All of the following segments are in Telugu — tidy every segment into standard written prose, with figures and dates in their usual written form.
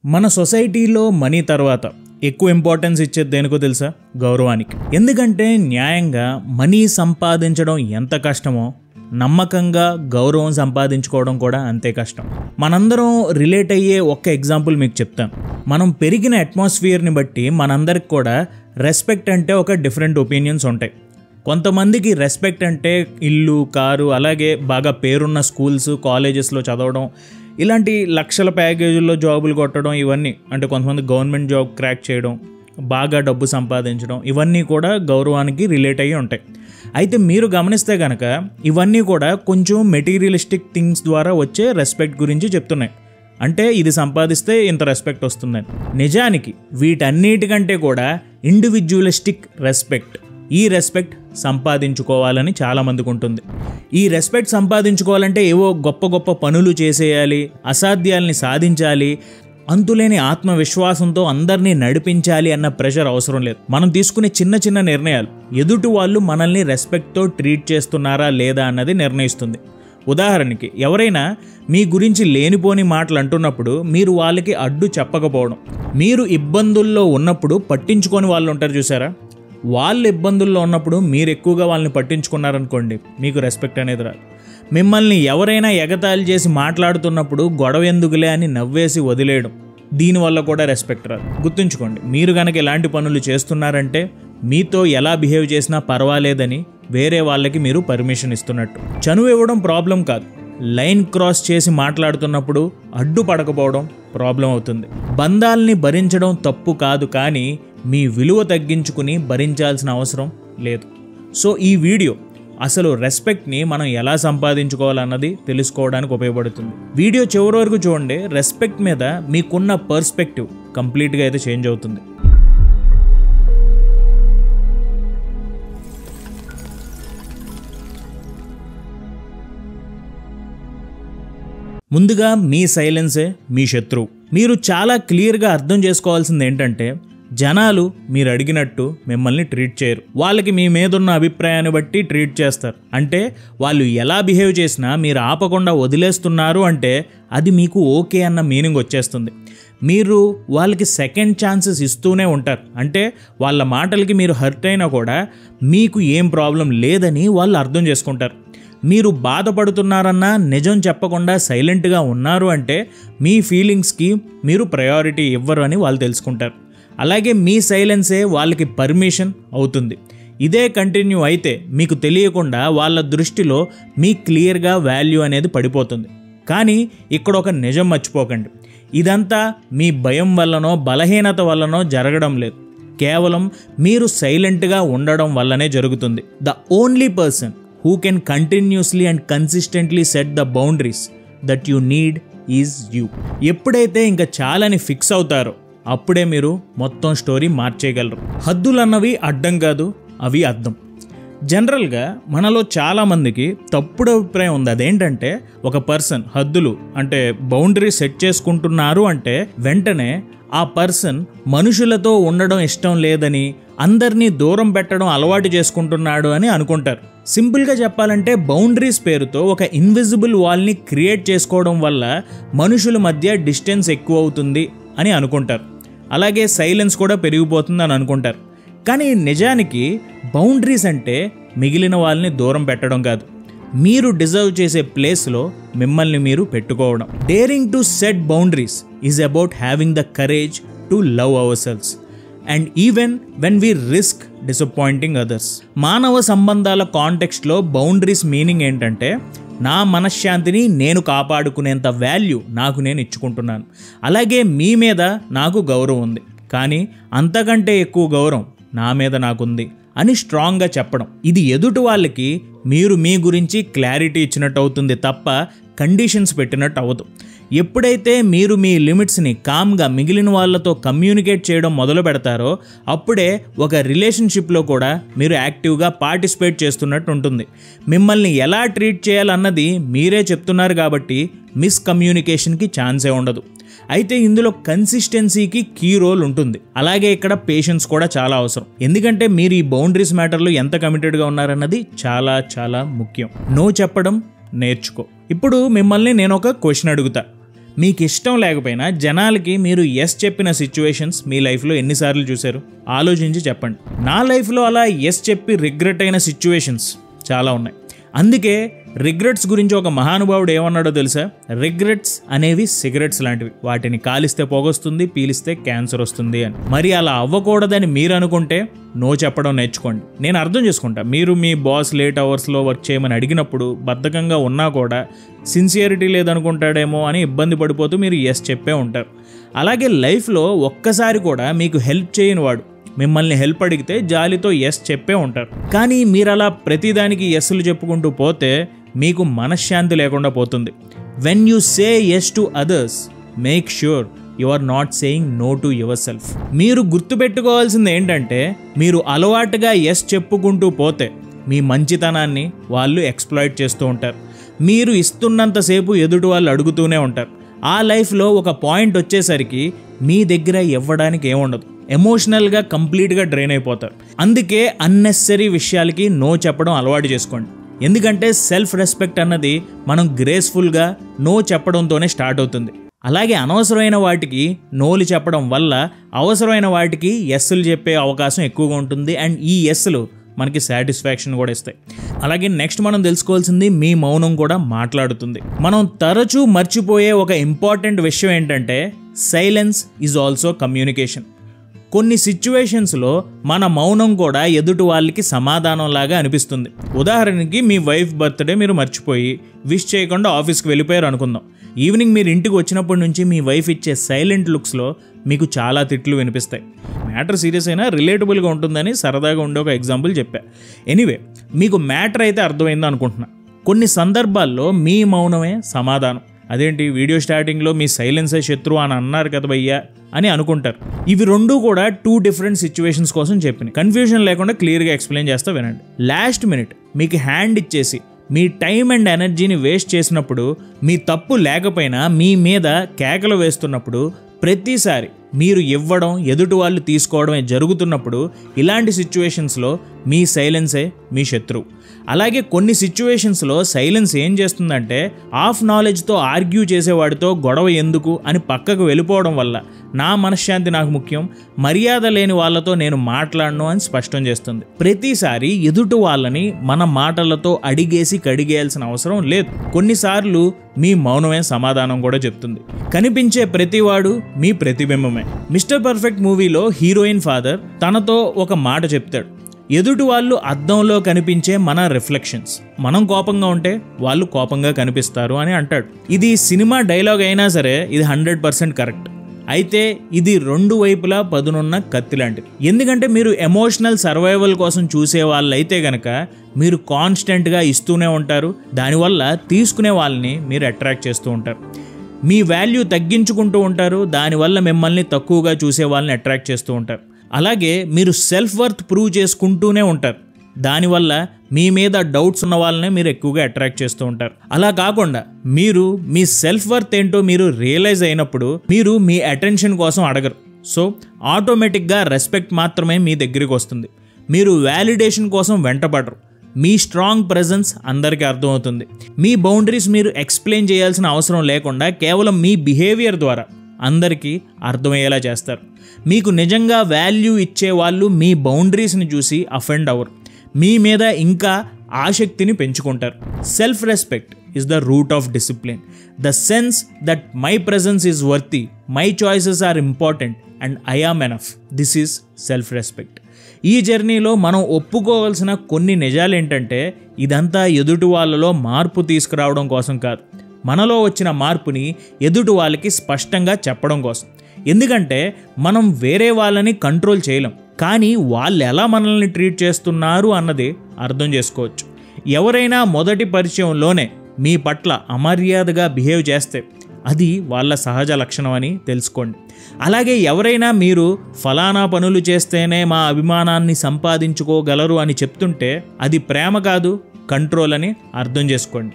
మన సొసైటీలో మనీ తర్వాత ఎక్కువ ఇంపార్టెన్స్ ఇచ్చేది దేనికో తెలుసా? గౌరవానికి. ఎందుకంటే న్యాయంగా మనీ సంపాదించడం ఎంత కష్టమో నమ్మకంగా గౌరవం సంపాదించుకోవడం కూడా అంతే కష్టం. మనందరం రిలేట్ అయ్యే ఒక్క ఎగ్జాంపుల్ మీకు చెప్తాను. మనం పెరిగిన అట్మాస్ఫియర్ని బట్టి మనందరికి కూడా రెస్పెక్ట్ అంటే ఒక డిఫరెంట్ ఒపీనియన్స్ ఉంటాయి. కొంతమందికి రెస్పెక్ట్ అంటే ఇల్లు, కారు, అలాగే బాగా పేరున్న స్కూల్స్, కాలేజెస్లో చదవడం, ఇలాంటి లక్షల ప్యాకేజీల్లో జాబులు కొట్టడం, ఇవన్నీ అంటే కొంతమంది గవర్నమెంట్ జాబ్ క్రాక్ చేయడం, బాగా డబ్బు సంపాదించడం, ఇవన్నీ కూడా గౌరవానికి రిలేట్ అయ్యి ఉంటాయి. అయితే మీరు గమనిస్తే కనుక ఇవన్నీ కూడా కొంచెం మెటీరియలిస్టిక్ థింగ్స్ ద్వారా వచ్చే రెస్పెక్ట్ గురించి చెప్తున్నాయి. అంటే ఇది సంపాదిస్తే ఇంత రెస్పెక్ట్ వస్తుందని. నిజానికి వీటన్నిటికంటే కూడా ఇండివిజువలిస్టిక్ రెస్పెక్ట్, ఈ రెస్పెక్ట్ సంపాదించుకోవాలని చాలామందికి ఉంటుంది. ఈ రెస్పెక్ట్ సంపాదించుకోవాలంటే ఏవో గొప్ప గొప్ప పనులు చేసేయాలి, అసాధ్యాల్ని సాధించాలి, అంతులేని ఆత్మవిశ్వాసంతో అందరినీ నడిపించాలి అన్న ప్రెషర్ అవసరం లేదు. మనం తీసుకునే చిన్న చిన్న నిర్ణయాలు ఎదుటి వాళ్ళు మనల్ని రెస్పెక్ట్తో ట్రీట్ చేస్తున్నారా లేదా అన్నది నిర్ణయిస్తుంది. ఉదాహరణకి ఎవరైనా మీ గురించి లేనిపోని మాటలు అంటున్నప్పుడు మీరు వాళ్ళకి అడ్డు చెప్పకపోవడం, మీరు ఇబ్బందుల్లో ఉన్నప్పుడు పట్టించుకొని వాళ్ళు ఉంటారు చూసారా, వాళ్ళు ఇబ్బందుల్లో ఉన్నప్పుడు మీరు ఎక్కువగా వాళ్ళని పట్టించుకున్నారనుకోండి, మీకు రెస్పెక్ట్ అనేది రాదు. మిమ్మల్ని ఎవరైనా ఎగతాళి చేసి మాట్లాడుతున్నప్పుడు గొడవ ఎందుకులే అని నవ్వేసి వదిలేయడం, దీనివల్ల కూడా రెస్పెక్ట్ రాదు. గుర్తుంచుకోండి, మీరు కనుక ఇలాంటి పనులు చేస్తున్నారంటే మీతో ఎలా బిహేవ్ చేసినా పర్వాలేదని వేరే వాళ్ళకి మీరు పర్మిషన్ ఇస్తున్నట్టు. చనువు ఇవ్వడం ప్రాబ్లం కాదు, లైన్ క్రాస్ చేసి మాట్లాడుతున్నప్పుడు అడ్డుపడకపోవడం ప్రాబ్లం అవుతుంది. బంధాల్ని భరించడం తప్పు కాదు, కానీ మీ విలువ తగ్గించుకుని భరించాల్సిన అవసరం లేదు. సో ఈ వీడియో అసలు రెస్పెక్ట్ని మనం ఎలా సంపాదించుకోవాలన్నది తెలుసుకోవడానికి ఉపయోగపడుతుంది. వీడియో చివరి వరకు చూడండి. రెస్పెక్ట్ మీద మీకున్న పర్స్పెక్టివ్ కంప్లీట్గా అయితే చేంజ్ అవుతుంది. ముందుగా మీ సైలెన్సే మీ శత్రువు. మీరు చాలా క్లియర్గా అర్థం చేసుకోవాల్సింది ఏంటంటే, జనాలు మీరు అడిగినట్టు మిమ్మల్ని ట్రీట్ చేయరు. వాళ్ళకి మీ మీద ఉన్న అభిప్రాయాన్ని బట్టి ట్రీట్ చేస్తారు. అంటే వాళ్ళు ఎలా బిహేవ్ చేసినా మీరు ఆపకుండా వదిలేస్తున్నారు అంటే అది మీకు ఓకే అన్న మీనింగ్ వచ్చేస్తుంది. మీరు వాళ్ళకి సెకండ్ ఛాన్సెస్ ఇస్తూనే ఉంటారు. అంటే వాళ్ళ మాటలకి మీరు హర్ట్ అయినా కూడా మీకు ఏం ప్రాబ్లం లేదని వాళ్ళు అర్థం చేసుకుంటారు. మీరు బాధపడుతున్నారన్నా నిజం చెప్పకుండా సైలెంట్గా ఉన్నారు అంటే మీ ఫీలింగ్స్కి మీరు ప్రయారిటీ ఇవ్వరు అని వాళ్ళు తెలుసుకుంటారు. అలాగే మీ సైలెన్సే వాళ్ళకి పర్మిషన్ అవుతుంది. ఇదే కంటిన్యూ అయితే మీకు తెలియకుండా వాళ్ళ దృష్టిలో మీ క్లియర్గా వాల్యూ అనేది పడిపోతుంది. కానీ ఇక్కడ ఒక నిజం మర్చిపోకండి, ఇదంతా మీ భయం వల్లనో బలహీనత వల్లనో జరగడం లేదు. కేవలం మీరు సైలెంట్గా ఉండడం వల్లనే జరుగుతుంది. The only person who can continuously and consistently set the boundaries that you need is you. ఎప్పుడైతే ఇంకా చాలని ఫిక్స్ అవుతారో అప్పుడే మీరు మొత్తం స్టోరీ మార్చేయగలరు. హద్దులన్నవి అడ్డం కాదు, అవి అర్థం. జనరల్గా మనలో చాలామందికి తప్పుడు అభిప్రాయం ఉంది. అదేంటంటే ఒక పర్సన్ హద్దులు అంటే బౌండరీ సెట్ చేసుకుంటున్నారు అంటే వెంటనే ఆ పర్సన్ మనుషులతో ఉండడం ఇష్టం లేదని, అందరినీ దూరం పెట్టడం అలవాటు చేసుకుంటున్నాడు అని అనుకుంటారు. సింపుల్గా చెప్పాలంటే బౌండరీస్ పేరుతో ఒక ఇన్విజిబుల్ వాల్ని క్రియేట్ చేసుకోవడం వల్ల మనుషుల మధ్య డిస్టెన్స్ ఎక్కువ అవుతుంది అని అనుకుంటారు. అలాగే సైలెన్స్ కూడా పెరిగిపోతుంది అని అనుకుంటారు. కానీ నిజానికి బౌండరీస్ అంటే మిగిలిన వాళ్ళని దూరం పెట్టడం కాదు, మీరు డిజర్వ్ చేసే ప్లేస్లో మిమ్మల్ని మీరు పెట్టుకోవడం. Daring to set boundaries is about having the courage to love our cells and even when we risk disappointing others. మానవ సంబంధాల కాంటెక్స్ట్లో బౌండరీస్ మీనింగ్ ఏంటంటే, నా మనశ్శాంతిని నేను కాపాడుకునేంత వాల్యూ నాకు నేను ఇచ్చుకుంటున్నాను. అలాగే మీ మీద నాకు గౌరవం ఉంది, కానీ అంతకంటే ఎక్కువ గౌరవం నా మీద నాకుంది అని స్ట్రాంగ్గా చెప్పడం. ఇది ఎదుటి వాళ్ళకి మీరు మీ గురించి క్లారిటీ ఇచ్చినట్టు అవుతుంది తప్ప కండిషన్స్ పెట్టినట్టు అవ్వదు. ఎప్పుడైతే మీరు మీ లిమిట్స్ని కామ్గా మిగిలిన వాళ్ళతో కమ్యూనికేట్ చేయడం మొదలు పెడతారో అప్పుడే ఒక రిలేషన్షిప్లో కూడా మీరు యాక్టివ్గా పార్టిసిపేట్ చేస్తున్నట్టు ఉంటుంది. మిమ్మల్ని ఎలా ట్రీట్ చేయాలన్నది మీరే చెప్తున్నారు కాబట్టి మిస్కమ్యూనికేషన్కి ఛాన్సే ఉండదు. అయితే ఇందులో కన్సిస్టెన్సీకి కీ రోల్ ఉంటుంది. అలాగే ఇక్కడ పేషెన్స్ కూడా చాలా అవసరం. ఎందుకంటే మీరు ఈ బౌండరీస్ మ్యాటర్లో ఎంత కమిటెడ్గా ఉన్నారన్నది చాలా చాలా ముఖ్యం. నో చెప్పడం నేర్చుకో. ఇప్పుడు మిమ్మల్ని నేను ఒక క్వశ్చన్ అడుగుతా. మీకు ఇష్టం లేకపోయినా జనాలకి మీరు ఎస్ చెప్పిన సిచ్యువేషన్స్ మీ లైఫ్లో ఎన్నిసార్లు చూశారు? ఆలోచించి చెప్పండి. నా లైఫ్లో అలా ఎస్ చెప్పి రిగ్రెట్ అయిన సిచ్యువేషన్స్ చాలా ఉన్నాయి. అందుకే రిగ్రెట్స్ గురించి ఒక మహానుభావుడు ఏమన్నాడో తెలుసా? రిగ్రెట్స్ అనేవి సిగరెట్స్ లాంటివి, వాటిని కాలిస్తే పొగొస్తుంది, పీలిస్తే క్యాన్సర్ వస్తుంది అని. మరి అలా అవ్వకూడదని మీరు అనుకుంటే నో చెప్పడం నేర్చుకోండి. నేను అర్థం చేసుకుంటా, మీరు మీ బాస్ లేట్ అవర్స్లో వర్క్ చేయమని అడిగినప్పుడు బద్ధకంగా ఉన్నా కూడా సిన్సియరిటీ లేదనుకుంటాడేమో అని ఇబ్బంది పడిపోతూ మీరు ఎస్ చెప్పే ఉంటారు. అలాగే లైఫ్లో ఒక్కసారి కూడా మీకు హెల్ప్ చేయని వాడు మిమ్మల్ని హెల్ప్ అడిగితే జాలితో ఎస్ చెప్పే ఉంటారు. కానీ మీరు అలా ప్రతిదానికి ఎస్లు చెప్పుకుంటూ పోతే మీకు మనశ్శాంతి లేకుండా పోతుంది. When you say yes to others, make sure you are not saying no to yourself. మీరు గుర్తుపెట్టుకోవాల్సింది ఏంటంటే, మీరు అలవాటుగా ఎస్ చెప్పుకుంటూ పోతే మీ మంచితనాన్ని వాళ్ళు ఎక్స్ప్లాయిట్ చేస్తూ ఉంటారు. మీరు ఇస్తున్నంతసేపు ఎదుటి వాళ్ళు అడుగుతూనే ఉంటారు. ఆ లైఫ్లో ఒక పాయింట్ వచ్చేసరికి మీ దగ్గర ఇవ్వడానికి ఏముండదు. ఎమోషనల్గా కంప్లీట్గా డ్రైన్ అయిపోతారు. అందుకే అన్నెసరీ విషయాలకి నో చెప్పడం అలవాటు చేసుకోండి. ఎందుకంటే సెల్ఫ్ రెస్పెక్ట్ అన్నది మనం గ్రేస్ఫుల్గా నో చెప్పడంతోనే స్టార్ట్ అవుతుంది. అలాగే అనవసరమైన వాటికి నోలు చెప్పడం వల్ల అవసరమైన వాటికి ఎస్లు చెప్పే అవకాశం ఎక్కువగా ఉంటుంది. అండ్ ఈ ఎస్లు మనకి సాటిస్ఫాక్షన్ కూడా ఇస్తాయి. అలాగే నెక్స్ట్ మనం తెలుసుకోవాల్సింది, మీ మౌనం కూడా మాట్లాడుతుంది. మనం తరచూ మర్చిపోయే ఒక ఇంపార్టెంట్ విషయం ఏంటంటే, సైలెన్స్ ఈజ్ ఆల్సో కమ్యూనికేషన్. కొన్ని సిచ్యువేషన్స్లో మన మౌనం కూడా ఎదుటి వాళ్ళకి సమాధానంలాగా అనిపిస్తుంది. ఉదాహరణకి, మీ వైఫ్ బర్త్డే మీరు మర్చిపోయి విష్ చేయకుండా ఆఫీస్కి వెళ్ళిపోయారు అనుకుందాం. ఈవినింగ్ మీరు ఇంటికి వచ్చినప్పటి నుంచి మీ వైఫ్ ఇచ్చే సైలెంట్ లుక్స్లో మీకు చాలా తిట్లు వినిపిస్తాయి. మ్యాటర్ సీరియస్ అయినా రిలేటబుల్గా ఉంటుందని సరదాగా ఉండే ఒక ఎగ్జాంపుల్ చెప్పా. ఎనీవే, మీకు మ్యాటర్ అయితే అర్థమైందో అనుకుంటున్నా. కొన్ని సందర్భాల్లో మీ మౌనమే సమాధానం. అదేంటి, వీడియో స్టార్టింగ్లో మీ సైలెన్సే శత్రువు అని అన్నారు కదా భయ్యా అని అనుకుంటారు. ఇవి రెండూ కూడా 2 డిఫరెంట్ సిచ్యువేషన్స్ కోసం చెప్పినాయి. కన్ఫ్యూజన్ లేకుండా క్లియర్గా ఎక్స్ప్లెయిన్ చేస్తా వినండి. లాస్ట్ మినిట్ మీకు హ్యాండ్ ఇచ్చేసి మీ టైం అండ్ ఎనర్జీని వేస్ట్ చేసినప్పుడు, మీ తప్పు లేకపోయినా మీ మీద కేకలు వేస్తున్నప్పుడు, ప్రతిసారి మీరు ఇవ్వడం ఎదుటి వాళ్ళు తీసుకోవడమే జరుగుతున్నప్పుడు, ఇలాంటి సిచ్యువేషన్స్లో మీ సైలెన్సే మీ శత్రువు. అలాగే కొన్ని సిచ్యువేషన్స్లో సైలెన్స్ ఏం చేస్తుందంటే, ఆఫ్ నాలెడ్జ్తో ఆర్గ్యూ చేసేవాడితో గొడవ ఎందుకు అని పక్కకు వెళ్ళిపోవడం వల్ల, నా మనశ్శాంతి నాకు ముఖ్యం, మర్యాద లేని వాళ్ళతో నేను మాట్లాడను అని స్పష్టం చేస్తుంది. ప్రతిసారి ఎదుటి వాళ్ళని మన మాటలతో అడిగేసి కడిగేయాల్సిన అవసరం లేదు. కొన్నిసార్లు మీ మౌనమే సమాధానం కూడా చెప్తుంది. కనిపించే ప్రతివాడు మీ ప్రతిబింబమే. మిస్టర్ పర్ఫెక్ట్ మూవీలో హీరోయిన్ ఫాదర్ తనతో ఒక మాట చెప్తాడు, ఎదుటి వాళ్ళు అద్దంలో కనిపించే మన రిఫ్లెక్షన్స్. మనం కోపంగా ఉంటే వాళ్ళు కోపంగా కనిపిస్తారు అని అంటాడు. ఇది సినిమా డైలాగ్ అయినా సరే ఇది 100% కరెక్ట్. అయితే ఇది 2 వైపులా పదునున్న కత్తి లాంటిది. ఎందుకంటే మీరు ఎమోషనల్ సర్వైవల్ కోసం చూసే వాళ్ళైతే గనక మీరు కాన్స్టెంట్గా ఇస్తూనే ఉంటారు. దానివల్ల తీసుకునే వాళ్ళని మీరు అట్రాక్ట్ చేస్తూ ఉంటారు. మీ వాల్యూ తగ్గించుకుంటూ ఉంటారు. దానివల్ల మిమ్మల్ని తక్కువగా చూసే వాళ్ళని అట్రాక్ట్ చేస్తూ ఉంటారు. అలాగే మీరు సెల్ఫ్ వర్త్ ప్రూవ్ చేసుకుంటూనే ఉంటారు. దానివల్ల మీ మీద డౌట్స్ ఉన్న వాళ్ళనే మీరు ఎక్కువగా అట్రాక్ట్ చేస్తూ ఉంటారు. అలా కాకుండా మీరు మీ సెల్ఫ్ వర్త్ ఏంటో మీరు రియలైజ్ అయినప్పుడు మీరు మీ అటెన్షన్ కోసం అడగరు. సో ఆటోమేటిక్గా రెస్పెక్ట్ మాత్రమే మీ దగ్గరికి వస్తుంది. మీరు వ్యాలిడేషన్ కోసం వెంటపడరు. మీ స్ట్రాంగ్ ప్రెజెన్స్ అందరికీ అర్థమవుతుంది. మీ బౌండరీస్ మీరు ఎక్స్ప్లెయిన్ చేయాల్సిన అవసరం లేకుండా కేవలం మీ బిహేవియర్ ద్వారా అందరికీ అర్థమయ్యేలా చేస్తారు. మీకు నిజంగా వాల్యూ ఇచ్చే వాళ్ళు మీ బౌండరీస్ని చూసి అఫెండ్ అవ్వరు. మీ మీద ఇంకా ఆసక్తిని పెంచుకుంటారు. Self respect is the root of discipline. The sense that my presence is worthy, my choices are important and I am enough. This is self respect. ఈ జర్నీలో మనం ఒప్పుకోవాల్సిన కొన్ని నిజాలు ఏంటంటే, ఇదంతా ఎదుటి వాళ్ళలో మార్పు తీసుకురావడం కోసం కాదు, మనలో వచ్చిన మార్పుని ఎదుటి వాళ్ళకి స్పష్టంగా చెప్పడం కోసం. ఎందుకంటే మనం వేరే వాళ్ళని కంట్రోల్ చేయలేం, కానీ వాళ్ళు ఎలా మనల్ని ట్రీట్ చేస్తున్నారు అన్నది అర్థం చేసుకోవచ్చు. ఎవరైనా మొదటి పరిచయంలోనే మీ పట్ల అమర్యాదగా బిహేవ్ చేస్తే అది వాళ్ళ సహజ లక్షణం అని తెలుసుకోండి. అలాగే ఎవరైనా మీరు ఫలానా పనులు చేస్తేనే మా అభిమానాన్ని సంపాదించుకోగలరు అని చెప్తుంటే అది ప్రేమ కాదు, కంట్రోల్ అని అర్థం చేసుకోండి.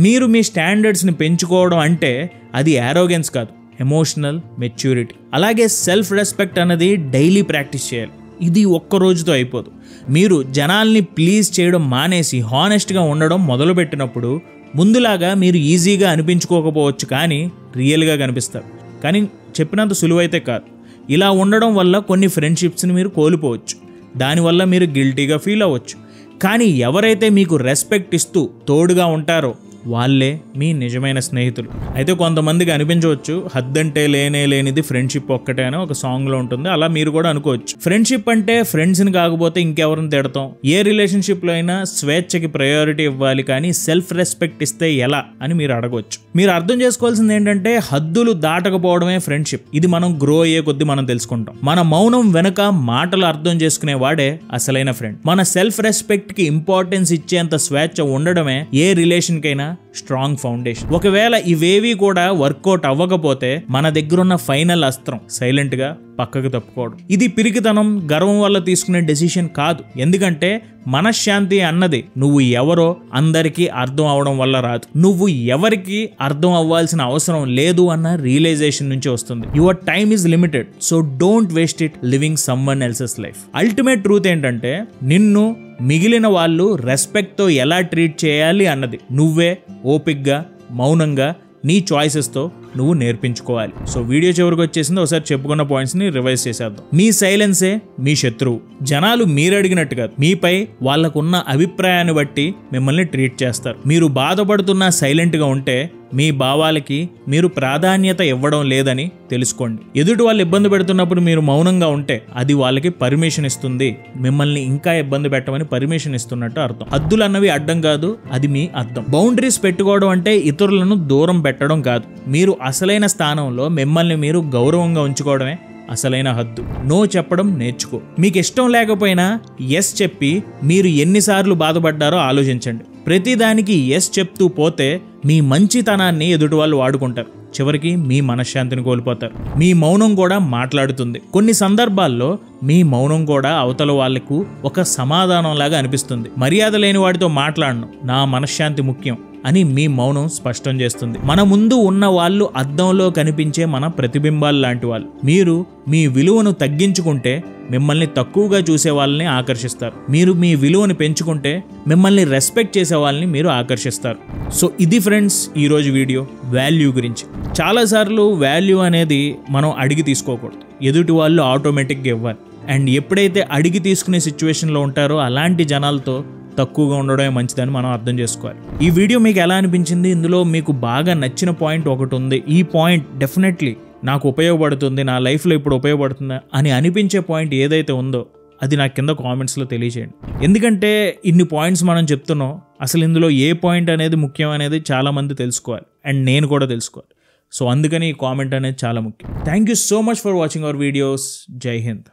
మీరు మీ స్టాండర్డ్స్ని పెంచుకోవడం అంటే అది యారోగెన్స్ కాదు, ఎమోషనల్ మెచ్యూరిటీ. అలాగే సెల్ఫ్ రెస్పెక్ట్ అన్నది డైలీ ప్రాక్టీస్ చేయాలి. ఇది ఒక్క రోజుతో అయిపోదు. మీరు జనాల్ని ప్లీజ్ చేయడం మానేసి హానెస్ట్గా ఉండడం మొదలుపెట్టినప్పుడు ముందులాగా మీరు ఈజీగా అనిపించుకోకపోవచ్చు, కానీ రియల్గా కనిపిస్తారు. కానీ చెప్పినంత సులువైతే కాదు. ఇలా ఉండడం వల్ల కొన్ని ఫ్రెండ్షిప్స్ని మీరు కోల్పోవచ్చు. దానివల్ల మీరు గిల్టీగా ఫీల్ అవ్వచ్చు. కానీ ఎవరైతే మీకు రెస్పెక్ట్ ఇస్తూ తోడుగా ఉంటారో వాళ్ళే మీ నిజమైన స్నేహితులు. అయితే కొంతమందికి అనిపించవచ్చు హద్దంటే లేనే లేనిది ఫ్రెండ్షిప్ ఒక్కటే అని ఒక సాంగ్లో ఉంటుంది. అలా మీరు కూడా అనుకోవచ్చు. ఫ్రెండ్షిప్ అంటే ఫ్రెండ్స్ని కాకపోతే ఇంకెవరిని తిడతాం? ఏ రిలేషన్షిప్లో అయినా స్వేచ్ఛకి ప్రయారిటీ ఇవ్వాలి, కానీ సెల్ఫ్ రెస్పెక్ట్ ఇస్తే ఎలా అని మీరు అడగవచ్చు. మీరు అర్థం చేసుకోవాల్సింది ఏంటంటే హద్దులు దాటకపోవడమే ఫ్రెండ్షిప్. ఇది మనం గ్రో అయ్యే కొద్దీ మనం తెలుసుకుంటాం. మన మౌనం వెనుక మాటలు అర్థం చేసుకునే వాడే అసలైన ఫ్రెండ్. మన సెల్ఫ్ రెస్పెక్ట్ కి ఇంపార్టెన్స్ ఇచ్చేంత స్వేచ్ఛ ఉండడమే ఏ రిలేషన్ కైనా స్ట్రాంగ్ ఫౌండేషన్. ఒకవేళ ఇవేవి కూడా వర్కౌట్ అవ్వకపోతే మన దగ్గరున్న ఫైనల్ అస్త్రం సైలెంట్ గా పక్కకు తప్పుకోవడం. ఇది పిరికితనం, గర్వం వల్ల తీసుకునే డెసిషన్ కాదు. ఎందుకంటే మనశ్శాంతి అన్నది నువ్వు ఎవరో అందరికీ అర్థం అవడం వల్ల రాదు. నువ్వు ఎవరికి అర్థం అవ్వాల్సిన అవసరం లేదు అన్న రియలైజేషన్ నుంచి వస్తుంది. Your time is limited, so don't waste it living someone else's life. Ultimate truth ఏంటంటే నిన్ను మిగిలిన వాళ్ళు రెస్పెక్ట్తో ఎలా ట్రీట్ చేయాలి అన్నది నువ్వే ఓపిక్గా మౌనంగా నీ చాయిసెస్తో నువ్వు నేర్పించుకోవాలి. సో వీడియో చివరికి వచ్చేసింది. ఒకసారి చెప్పుకున్న పాయింట్స్ని రివైజ్ చేసేద్దాం. మీ సైలెన్సే మీ శత్రువు. జనాలు మీరు అడిగినట్టు కాదు, మీపై వాళ్ళకున్న అభిప్రాయాన్ని బట్టి మిమ్మల్ని ట్రీట్ చేస్తారు. మీరు బాధపడుతున్నా సైలెంట్గా ఉంటే మీ భావాలకి మీరు ప్రాధాన్యత ఇవ్వడం లేదని తెలుసుకోండి. ఎదుటి వాళ్ళు ఇబ్బంది పెడుతున్నప్పుడు మీరు మౌనంగా ఉంటే అది వాళ్ళకి పర్మిషన్ ఇస్తుంది, మిమ్మల్ని ఇంకా ఇబ్బంది పెట్టమని పర్మిషన్ ఇస్తున్నట్టు అర్థం. హద్దులు అన్నవి అడ్డం కాదు, అది మీ అర్థం. బౌండరీస్ పెట్టుకోవడం అంటే ఇతరులను దూరం పెట్టడం కాదు. మీరు అసలైన స్థానంలో మిమ్మల్ని మీరు గౌరవంగా ఉంచుకోవడమే అసలైన హద్దు. నో చెప్పడం నేర్చుకో. మీకు ఇష్టం లేకపోయినా ఎస్ చెప్పి మీరు ఎన్నిసార్లు బాధపడ్డారో ఆలోచించండి. ప్రతిదానికి ఎస్ చెప్తూ పోతే మీ మంచితనాన్ని ఎదుటి వాళ్ళు వాడుకుంటారు. చివరికి మీ మనశ్శాంతిని కోల్పోతారు. మీ మౌనం కూడా మాట్లాడుతుంది. కొన్ని సందర్భాల్లో మీ మౌనం కూడా అవతల వాళ్లకు ఒక సమాధానంలాగా అనిపిస్తుంది. మర్యాద లేని వాడితో మాట్లాడను, నా మనశ్శాంతి ముఖ్యం అని మీ మౌనం స్పష్టం చేస్తుంది. మన ముందు ఉన్న వాళ్ళు అద్దంలో కనిపించే మన ప్రతిబింబాలు లాంటి వాళ్ళు. మీరు మీ విలువను తగ్గించుకుంటే మిమ్మల్ని తక్కువగా చూసే వాళ్ళని ఆకర్షిస్తారు. మీరు మీ విలువను పెంచుకుంటే మిమ్మల్ని రెస్పెక్ట్ చేసే వాళ్ళని మీరు ఆకర్షిస్తారు. సో ఇది ఫ్రెండ్స్ ఈరోజు వీడియో వాల్యూ గురించి. చాలాసార్లు వాల్యూ అనేది మనం అడిగి తీసుకోకూడదు, ఎదుటి వాళ్ళు ఆటోమేటిక్గా ఇవ్వాలి. అండ్ ఎప్పుడైతే అడిగి తీసుకునే సిచ్యువేషన్లో ఉంటారో అలాంటి జనాలతో తక్కువగా ఉండడమే మంచిదని మనం అర్థం చేసుకోవాలి. ఈ వీడియో మీకు ఎలా అనిపించింది? ఇందులో మీకు బాగా నచ్చిన పాయింట్ ఒకటి ఉంది, ఈ పాయింట్ డెఫినెట్లీ నాకు ఉపయోగపడుతుంది, నా లైఫ్లో ఇప్పుడు ఉపయోగపడుతుందా అని అనిపించే పాయింట్ ఏదైతే ఉందో అది నాకు కింద కామెంట్స్లో తెలియజేయండి. ఎందుకంటే ఇన్ని పాయింట్స్ మనం చెప్తున్నాం, అసలు ఇందులో ఏ పాయింట్ అనేది ముఖ్యం అనేది చాలామంది తెలుసుకోవాలి అండ్ నేను కూడా తెలుసుకోవాలి. సో అందుకని ఈ కామెంట్ అనేది చాలా ముఖ్యం. Thank you so much for watching our videos. జై హింద్.